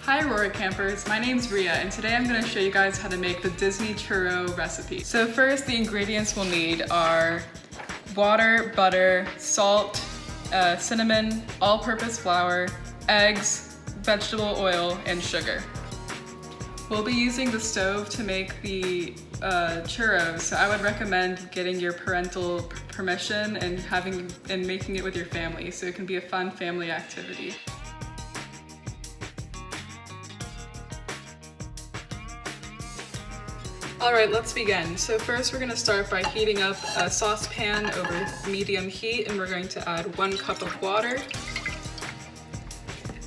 Hi Aurora campers, my name's Riya and today I'm going to show you guys how to make the Disney churro recipe. So first, the ingredients we'll need are water, butter, salt, cinnamon, all-purpose flour, eggs, vegetable oil, and sugar. We'll be using the stove to make the churros, so I would recommend getting your parental permission and making it with your family, so it can be a fun family activity. Alright, let's begin. So first we're going to start by heating up a saucepan over medium heat, and we're going to add 1 cup of water,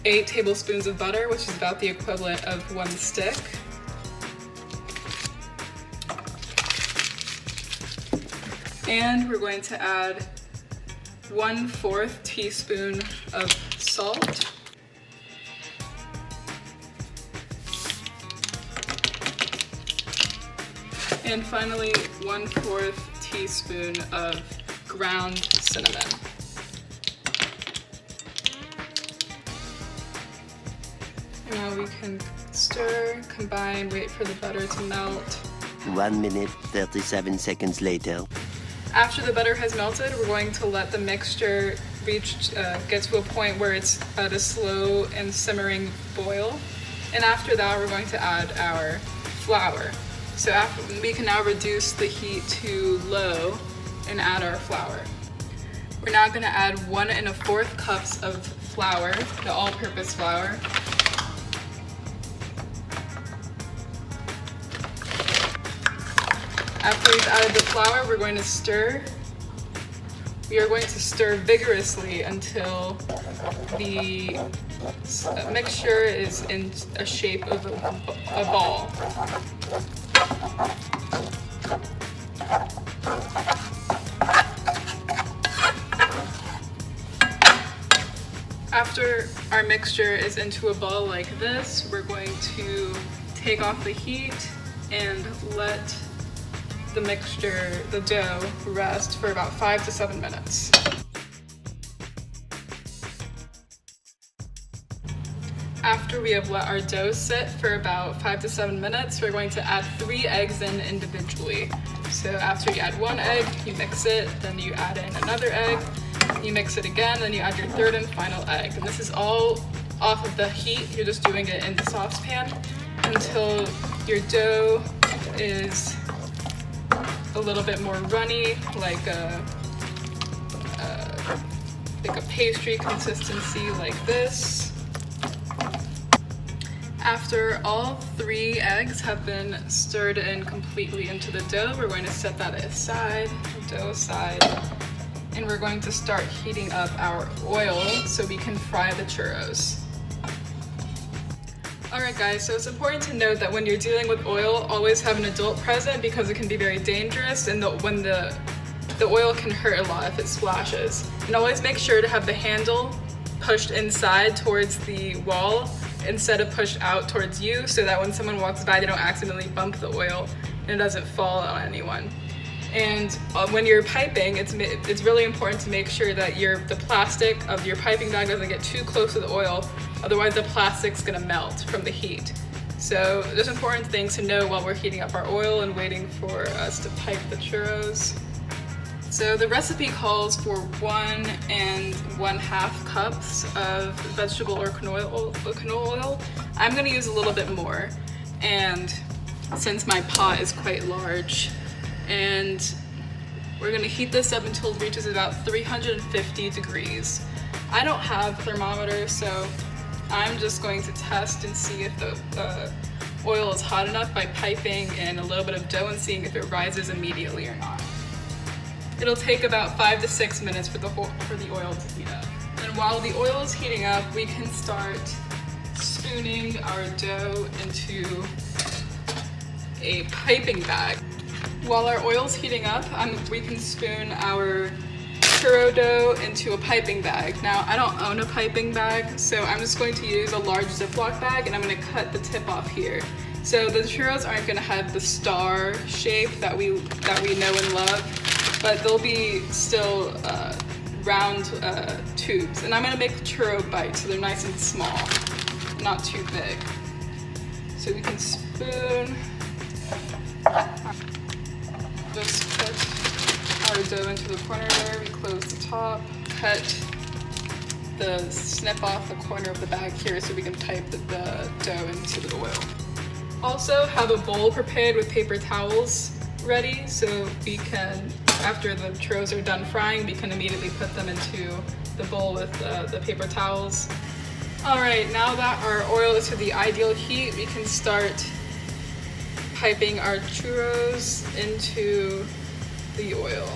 8 tablespoons of butter, which is about the equivalent of 1 stick, and we're going to add 1/4 teaspoon of salt, and finally 1/4 teaspoon of ground cinnamon. And now we can stir, combine, wait for the butter to melt. 1 minute, 37 seconds later. After the butter has melted, we're going to let the mixture get to a point where it's at a slow and simmering boil. And after that, we're going to add our flour. So we can now reduce the heat to low and add our flour. We're now going to add 1 1/4 cups of flour, the all-purpose flour. After we've added the flour, we're going to stir. We are going to stir vigorously until the mixture is in a shape of a ball. After our mixture is into a ball like this, we're going to take off the heat and let the mixture, the dough, rest for about 5 to 7 minutes. After we have let our dough sit for about 5 to 7 minutes, we're going to add 3 eggs in individually. So after you add 1 egg, you mix it, then you add in another egg, you mix it again, then you add your 3rd and final egg. And this is all off of the heat. You're just doing it in the saucepan until your dough is a little bit more runny, like a pastry consistency like this. After all 3 eggs have been stirred in completely into the dough, we're going to set that aside, dough aside, and we're going to start heating up our oil so we can fry the churros. Alright guys, so it's important to note that when you're dealing with oil, always have an adult present because it can be very dangerous, and when the oil can hurt a lot if it splashes. And always make sure to have the handle pushed inside towards the wall instead of pushed out towards you, so that when someone walks by they don't accidentally bump the oil and it doesn't fall on anyone. And when you're piping, it's really important to make sure that the plastic of your piping bag doesn't get too close to the oil, otherwise the plastic's gonna melt from the heat. So there's important things to know while we're heating up our oil and waiting for us to pipe the churros. So the recipe calls for 1 1/2 cups of vegetable or canola oil. I'm gonna use a little bit more, and since my pot is quite large, and we're gonna heat this up until it reaches about 350 degrees. I don't have a thermometer, so I'm just going to test and see if the oil is hot enough by piping in a little bit of dough and seeing if it rises immediately or not. It'll take about 5 to 6 minutes for the oil to heat up. And while the oil is heating up, we can start spooning our dough into a piping bag. While our oil's heating up, we can spoon our churro dough into a piping bag. Now, I don't own a piping bag, so I'm just going to use a large Ziploc bag, and I'm going to cut the tip off here. So the churros aren't going to have the star shape that we know and love, but they'll be still round tubes. And I'm going to make churro bites, so they're nice and small. not too big. So we can spoon. Just put our dough into the corner there. We close the top, cut the snip off the corner of the bag here so we can pipe the dough into the oil. Also have a bowl prepared with paper towels ready so we can, after the churros are done frying, we can immediately put them into the bowl with the paper towels. All right, now that our oil is to the ideal heat, we can start piping our churros into the oil.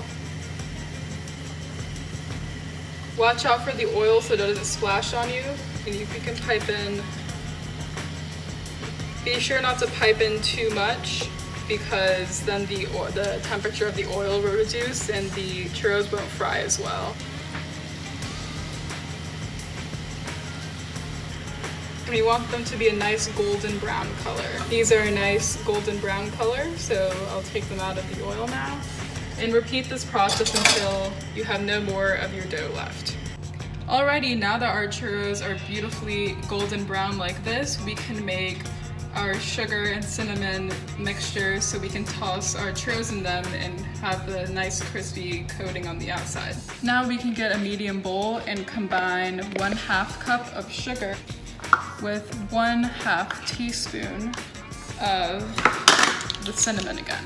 Watch out for the oil so it doesn't splash on you. And you can pipe in. Be sure not to pipe in too much because then the temperature of the oil will reduce and the churros won't fry as well. And we want them to be a nice golden brown color. These are a nice golden brown color, so I'll take them out of the oil now. And repeat this process until you have no more of your dough left. Alrighty, now that our churros are beautifully golden brown like this, we can make our sugar and cinnamon mixture so we can toss our churros in them and have the nice crispy coating on the outside. Now we can get a medium bowl and combine 1/2 cup of sugar with 1/2 teaspoon of the cinnamon again.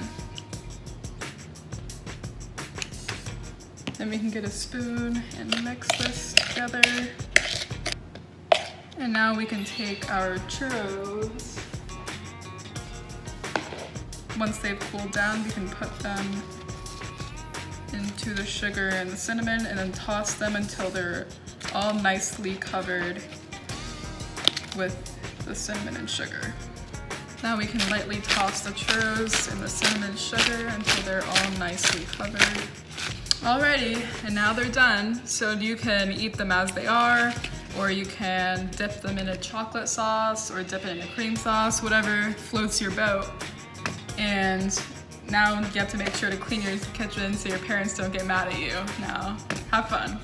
Then we can get a spoon and mix this together. And now we can take our churros. Once they've cooled down, we can put them into the sugar and the cinnamon and then toss them until they're all nicely covered with the cinnamon and sugar. Now we can lightly toss the churros and the cinnamon sugar until they're all nicely covered. Alrighty, and now they're done. So you can eat them as they are, or you can dip them in a chocolate sauce or dip it in a cream sauce, whatever floats your boat. And now you have to make sure to clean your kitchen so your parents don't get mad at you. Now, have fun.